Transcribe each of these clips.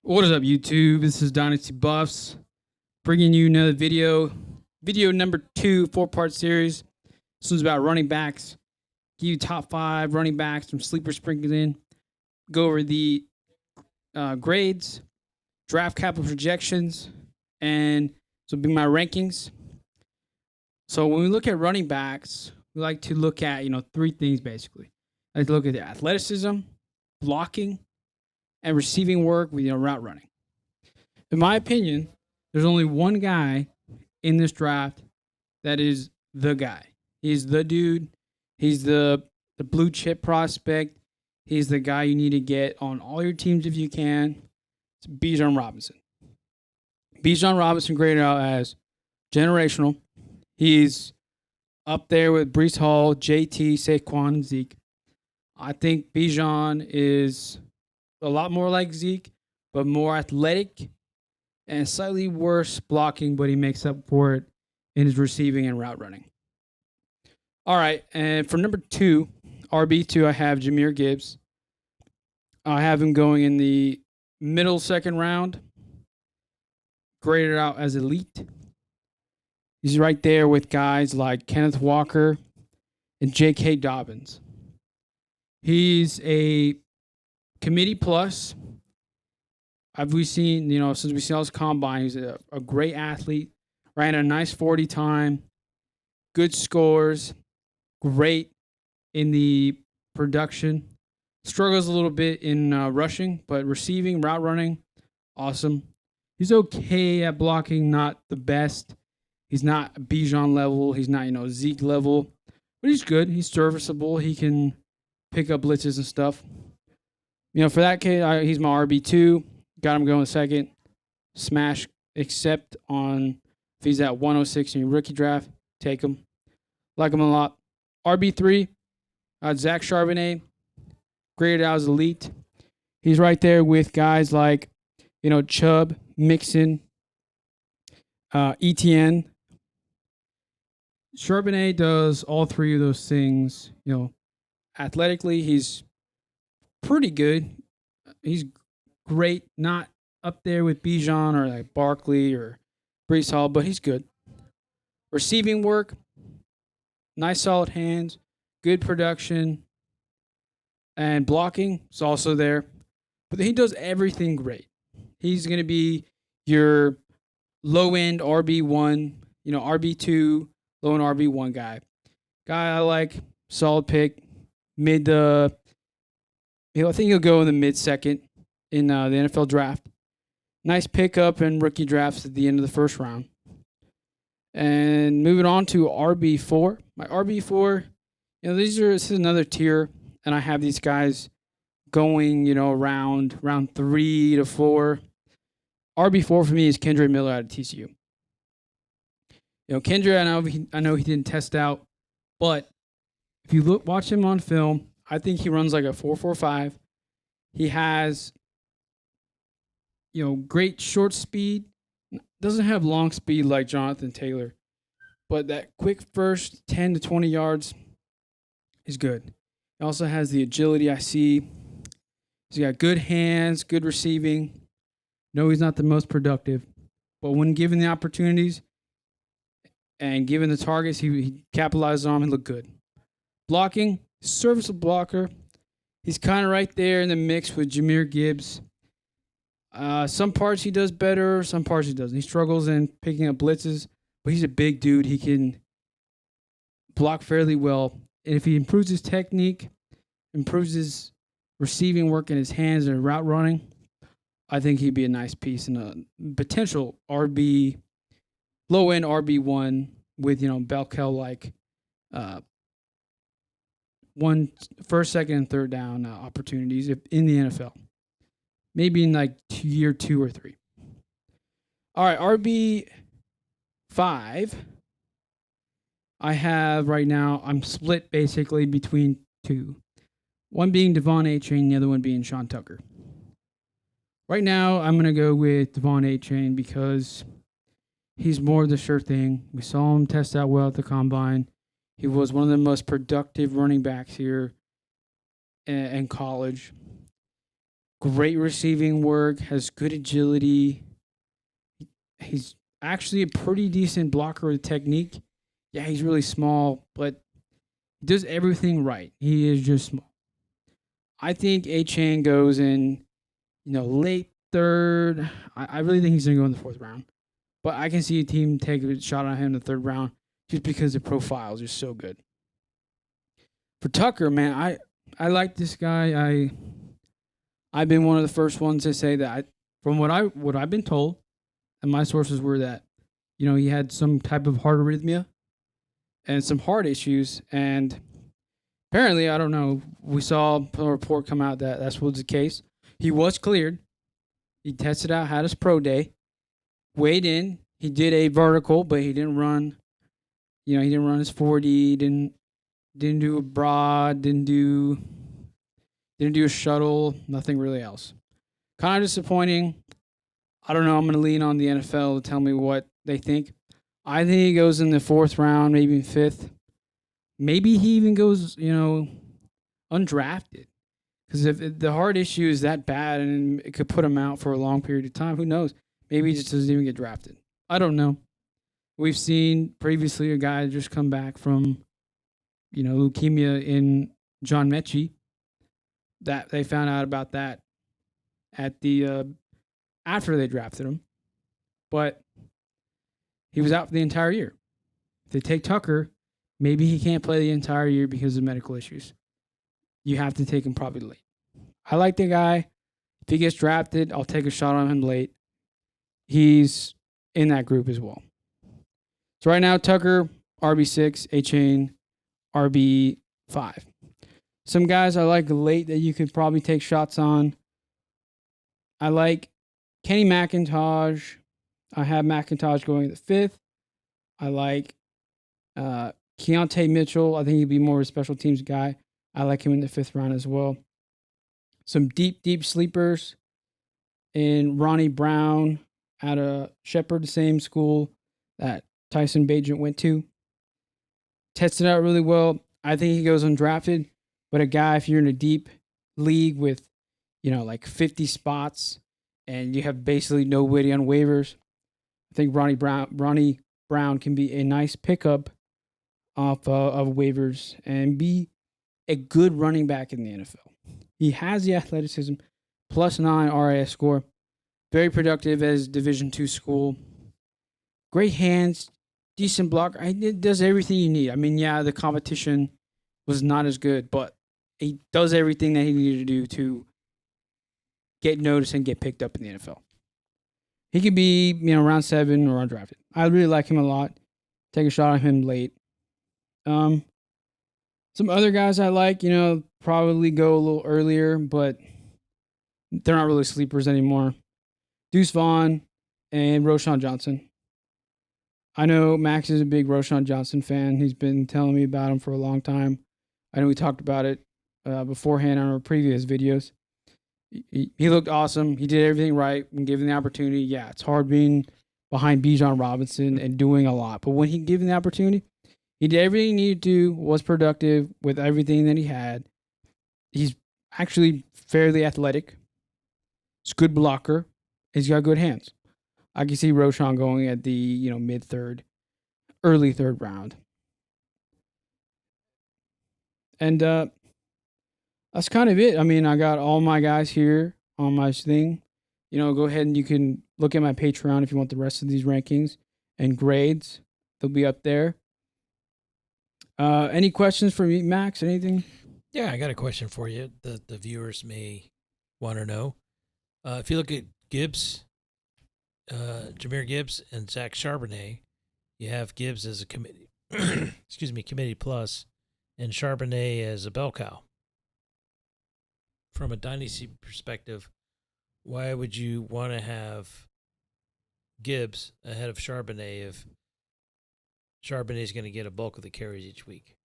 What is up, YouTube? This is Dynasty Buffs bringing you another video. Video number 2, 4-part series. This one's about running backs. Give you top 5 running backs, some sleeper sprinkled in. Go over the grades, draft capital projections, and this will be my rankings. So when we look at running backs, we like to look at 3 things basically. I like to look at the athleticism, blocking, and receiving work with route running. In my opinion, there's only one guy in this draft that is the guy. He's the dude. He's the blue chip prospect. He's the guy you need to get on all your teams if you can. It's Bijan Robinson. Bijan Robinson graded out as generational. He's up there with Breece Hall, JT, Saquon, and Zeke. I think Bijan is a lot more like Zeke, but more athletic and slightly worse blocking, but he makes up for it in his receiving and route running. All right, and for number 2, RB2, I have Jahmyr Gibbs. I have him going in the middle second round, graded out as elite. He's right there with guys like Kenneth Walker and J.K. Dobbins. He's a committee plus. We've seen, since we saw his combine, he's a great athlete, ran a nice 40 time, good scores, great in the production. Struggles a little bit in rushing, but receiving, route running, awesome. He's okay at blocking, not the best. He's not Bijan level. He's not, Zeke level, but he's good. He's serviceable. He can pick up blitzes and stuff. For that case, he's my RB2. Got him going second. Smash, except on if he's at 106 in your rookie draft, take him. Like him a lot. RB3, Zach Charbonnet, graded out as elite. He's right there with guys like, Chubb, Mixon, ETN. Charbonnet does all 3 of those things. Athletically, he's pretty good. He's great, not up there with Bijan or like Barkley or Breece Hall, but he's good. Receiving work, nice solid hands, good production, and blocking is also there. But he does everything great. He's going to be your low-end RB1, RB2, low-end RB1 guy. Guy I like, solid pick, I think he'll go in the mid-second in the NFL draft. Nice pickup in rookie drafts at the end of the first round. And moving on to RB4. My RB4, this is another tier, and I have these guys going, around round 3 to 4. RB4 for me is Kendre Miller out of TCU. Kendre, I know he didn't test out, but if you watch him on film, I think he runs like a 4.45. He has, great short speed. Doesn't have long speed like Jonathan Taylor, but that quick first 10 to 20 yards is good. He also has the agility I see. He's got good hands, good receiving. No, he's not the most productive, but when given the opportunities and given the targets, he capitalizes on them and look good. Blocking, serviceable blocker. He's kind of right there in the mix with Jahmyr Gibbs. Some parts he does better, some parts he doesn't. He struggles in picking up blitzes, but he's a big dude. He can block fairly well. And if he improves his technique, improves his receiving work in his hands and route running, I think he'd be a nice piece and a potential RB, low-end RB1 with, Bell-Kel-like first, second, and third down opportunities in the NFL. Maybe in like year 2 or 3. All right, RB5. I have right now, I'm split basically between 2. One being Devon A-Chain, the other one being Sean Tucker. Right now, I'm going to go with Devon A-Chain because he's more of the sure thing. We saw him test out well at the combine. He was one of the most productive running backs here in college. great receiving work, has good agility. He's actually a pretty decent blocker with technique. Yeah, he's really small, but he does everything right. He is just small. I think Achane goes in, late third. I really think he's going to go in the fourth round. But I can see a team take a shot on him in the third round just because the profile is just so good. For Tucker, man, I like this guy. I've been one of the first ones to say that from what I've been told, and my sources were that, he had some type of heart arrhythmia and some heart issues, and apparently, I don't know, we saw a report come out that that's what's the case. He was cleared. He tested out, had his pro day, weighed in. He did a vertical, but he didn't run. He didn't run his 40. Didn't do a broad. Didn't do a shuttle. Nothing really else. Kind of disappointing. I don't know. I'm going to lean on the NFL to tell me what they think. I think he goes in the fourth round, maybe fifth. Maybe he even goes, undrafted. Because if the heart issue is that bad and it could put him out for a long period of time, who knows? Maybe he just doesn't even get drafted. I don't know. We've seen previously a guy just come back from, leukemia in John Mechie. That they found out about that at the after they drafted him, but he was out for the entire year. If they take Tucker, maybe he can't play the entire year because of medical issues. You have to take him probably late. I like the guy. If he gets drafted, I'll take a shot on him late. He's in that group as well. So right now, Tucker, RB6, Achane, RB5. Some guys I like late that you could probably take shots on. I like Kenny McIntosh. I have McIntosh going the fifth. I like Keontae Mitchell. I think he'd be more of a special teams guy. I like him in the fifth round as well. Some deep sleepers in Ronnie Brown out of Shepherd, the same school that Tyson Bagent went to. Tested out really well. I think he goes undrafted. But a guy, if you're in a deep league with, like 50 spots and you have basically nobody on waivers, I think Ronnie Brown can be a nice pickup off of waivers and be a good running back in the NFL. He has the athleticism, +9 RAS score, very productive as Division II school, great hands, decent blocker. It does everything you need. I mean, yeah, the competition was not as good, but he does everything that he needed to do to get noticed and get picked up in the NFL. He could be, round 7 or undrafted. I really like him a lot. Take a shot on him late. Some other guys I like, probably go a little earlier, but they're not really sleepers anymore. Deuce Vaughn and Roschon Johnson. I know Max is a big Roschon Johnson fan. He's been telling me about him for a long time. I know we talked about it beforehand on our previous videos. He looked awesome. He did everything right when given the opportunity. Yeah, it's hard being behind Bijan Robinson and doing a lot. But when he given the opportunity, he did everything he needed to, was productive with everything that he had. He's actually fairly athletic. He's a good blocker. He's got good hands. I can see Roschon going at the, mid-third, early third round. And that's kind of it. I mean, I got all my guys here on my thing. Go ahead and you can look at my Patreon if you want the rest of these rankings and grades. They'll be up there. Any questions for me, Max? Anything? Yeah, I got a question for you. The viewers may want to know. If you look at Gibbs, Jahmyr Gibbs, and Zach Charbonnet, you have Gibbs as a committee, committee plus, and Charbonnet as a bell cow. From a dynasty perspective, why would you want to have Gibbs ahead of Charbonnet if Charbonnet is going to get a bulk of the carries each week?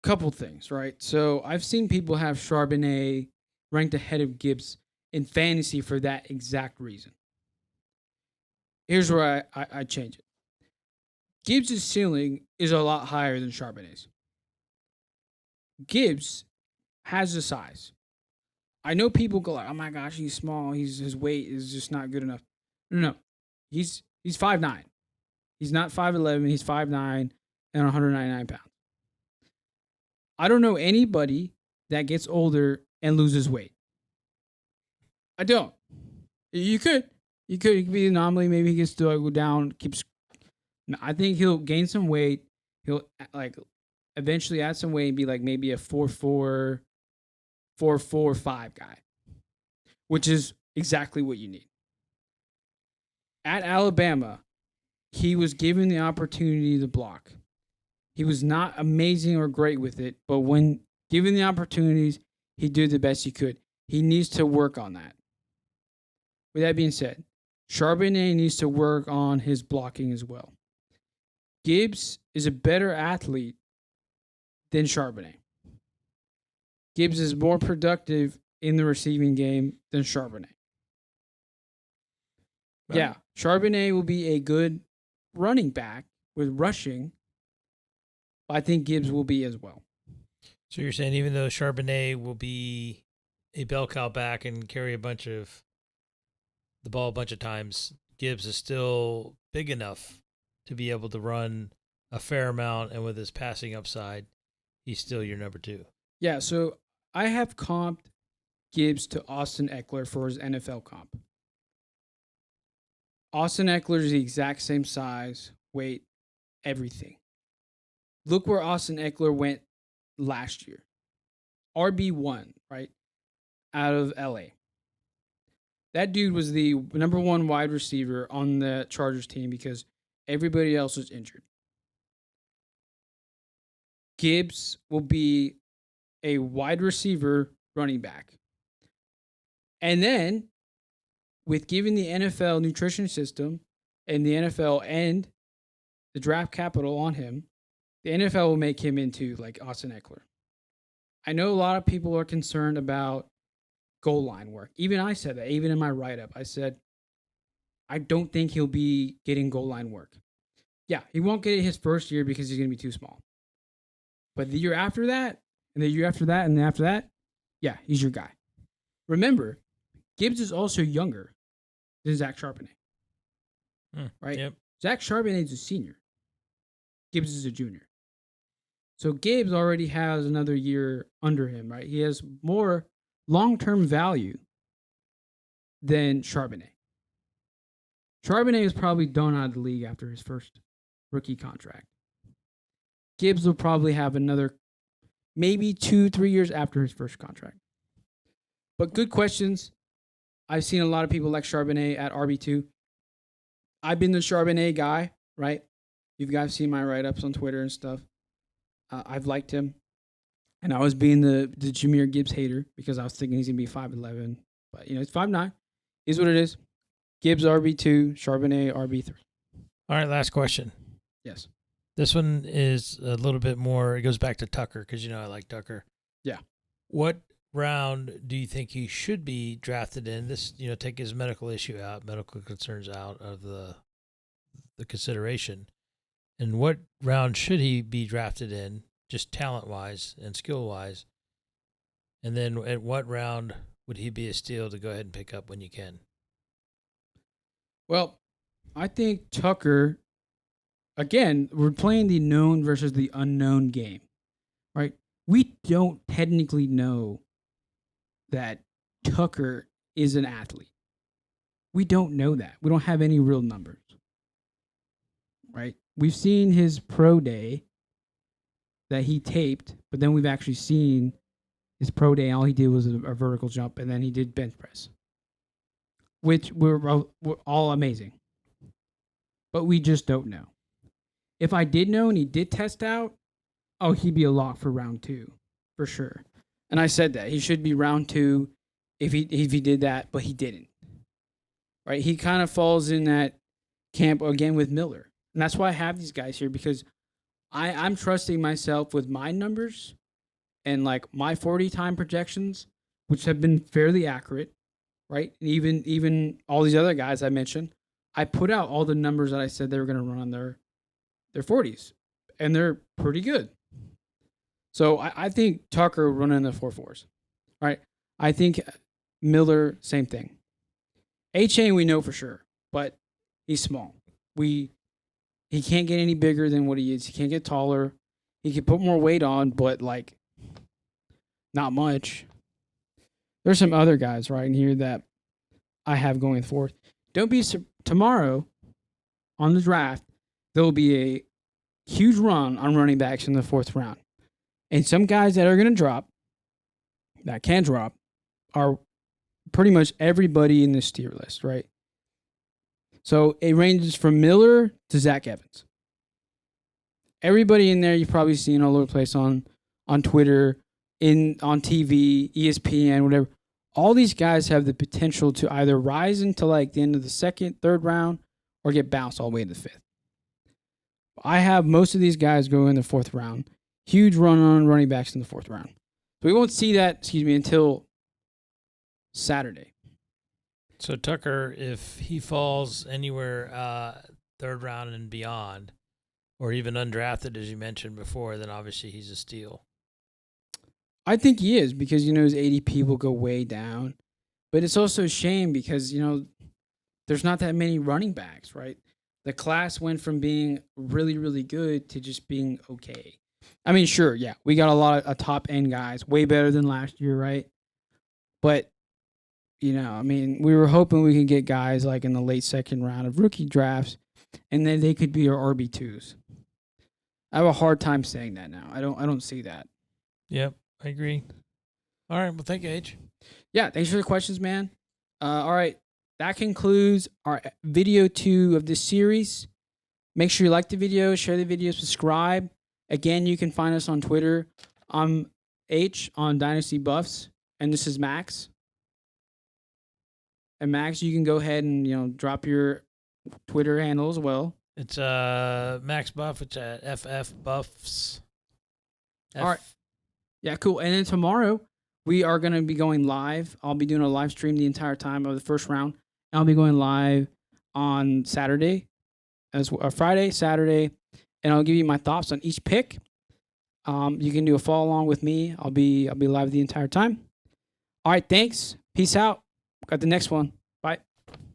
Couple things, right? So I've seen people have Charbonnet ranked ahead of Gibbs in fantasy for that exact reason. Here's where I change it. Gibbs' ceiling is a lot higher than Charbonnet's. Gibbs has the size. I know people go like, "Oh my gosh, he's small. His weight is just not good enough." No. He's 5'9". He's not 5'11". He's 5'9" and 199 pounds. I don't know anybody that gets older and loses weight. I don't. You could. You could. He could be an anomaly. Maybe he can still go down. Keeps. I think he'll gain some weight. He'll like eventually add some weight and be like maybe a 4'4", 4'4", 5" guy, which is exactly what you need. At Alabama, he was given the opportunity to block. He was not amazing or great with it, but when given the opportunities, he did the best he could. He needs to work on that. With that being said, Charbonnet needs to work on his blocking as well. Gibbs is a better athlete than Charbonnet. Gibbs is more productive in the receiving game than Charbonnet. Right. Yeah, Charbonnet will be a good running back with rushing, but I think Gibbs will be as well. So you're saying even though Charbonnet will be a bell cow back and carry the ball a bunch of times, Gibbs is still big enough to be able to run a fair amount, and with his passing upside, he's still your number 2. Yeah, so I have comped Gibbs to Austin Eckler for his NFL comp. Austin Eckler is the exact same size, weight, everything. Look where Austin Eckler went last year. RB1, right? Out of LA. That dude was the number 1 wide receiver on the Chargers team because everybody else was injured. Gibbs will be a wide receiver running back. And then, with giving the NFL nutrition system and the NFL and the draft capital on him, the NFL will make him into like Austin Eckler. I know a lot of people are concerned about goal line work. Even I said that, even in my write-up. I said, I don't think he'll be getting goal line work. Yeah, he won't get it his first year because he's going to be too small. But the year after that, and the year after that, and after that, yeah, he's your guy. Remember, Gibbs is also younger than Zach Charbonnet. Right? Yep. Zach Charbonnet is a senior. Gibbs is a junior. So Gibbs already has another year under him, right? He has more long-term value than Charbonnet. Charbonnet is probably done out of the league after his first rookie contract. Gibbs will probably have another maybe 2-3 years after his first contract. But good questions. I've seen a lot of people like Charbonnet at RB2. I've been the Charbonnet guy, right? You guys seen my write-ups on Twitter and stuff. I've liked him. And I was being the Jahmyr Gibbs hater because I was thinking he's going to be 5'11". But, he's 5'9". Is what it is. Gibbs RB2, Charbonnet RB3. All right, last question. Yes. This one is a little bit more, it goes back to Tucker because, I like Tucker. Yeah. What round do you think he should be drafted in? This, take his medical concerns out of the consideration. And what round should he be drafted in, just talent-wise and skill-wise? And then at what round would he be a steal to go ahead and pick up when you can? Well, I think Tucker, again, we're playing the known versus the unknown game, right? We don't technically know that Tucker is an athlete. We don't know that. We don't have any real numbers, right? We've seen his pro day that he taped, but then we've actually seen his pro day. All he did was a vertical jump, and then he did bench press, which were all amazing. But we just don't know. If I did know and he did test out, he'd be a lock for round 2, for sure. And I said that. He should be round 2 if he did that, but he didn't. Right? He kind of falls in that camp again with Miller. And that's why I have these guys here, because I'm trusting myself with my numbers and like my 40 time projections, which have been fairly accurate, right? And even all these other guys I mentioned, I put out all the numbers that I said they were going to run on their 40s, and they're pretty good. So I think Tucker running the 4.4s. All right. I think Miller, same thing. A-Chain, we know for sure, but he's small. He can't get any bigger than what he is. He can't get taller. He can put more weight on, but like not much. There's some other guys right in here that I have going forth. Don't be tomorrow on the draft. There will be a huge run on running backs in the 4th round, and some guys that are going to drop, that can drop, are pretty much everybody in this tier list, right? So it ranges from Miller to Zach Evans. Everybody in there you've probably seen all over the place on Twitter, on TV, ESPN, whatever. All these guys have the potential to either rise into like the end of the 2nd, 3rd round, or get bounced all the way to the 5th. I have most of these guys go in the 4th round. Huge run on running backs in the 4th round. So we won't see that, until Saturday. So Tucker, if he falls anywhere 3rd round and beyond, or even undrafted, as you mentioned before, then obviously he's a steal. I think he is because, his ADP will go way down. But it's also a shame because, there's not that many running backs, right? The class went from being really, really good to just being okay. I mean, sure, yeah, we got a lot of top-end guys, way better than last year, right? But, we were hoping we could get guys like in the late 2nd round of rookie drafts, and then they could be our RB2s. I have a hard time saying that now. I don't see that. Yep, I agree. All right, well, thank you, H. Yeah, thanks for the questions, man. All right, that concludes our video 2 of this series. Make sure you like the video, share the video, subscribe. Again, you can find us on Twitter. I'm H on Dynasty Buffs, and this is Max. And Max, you can go ahead and drop your Twitter handle as well. It's Max Buff. It's at FF Buffs. All right. Yeah, cool. And then tomorrow we are going to be going live. I'll be doing a live stream the entire time of the 1st round. I'll be going live on Saturday, Friday, Saturday, and I'll give you my thoughts on each pick. You can do a follow along with me. I'll be live the entire time. All right, thanks. Peace out. Got the next one.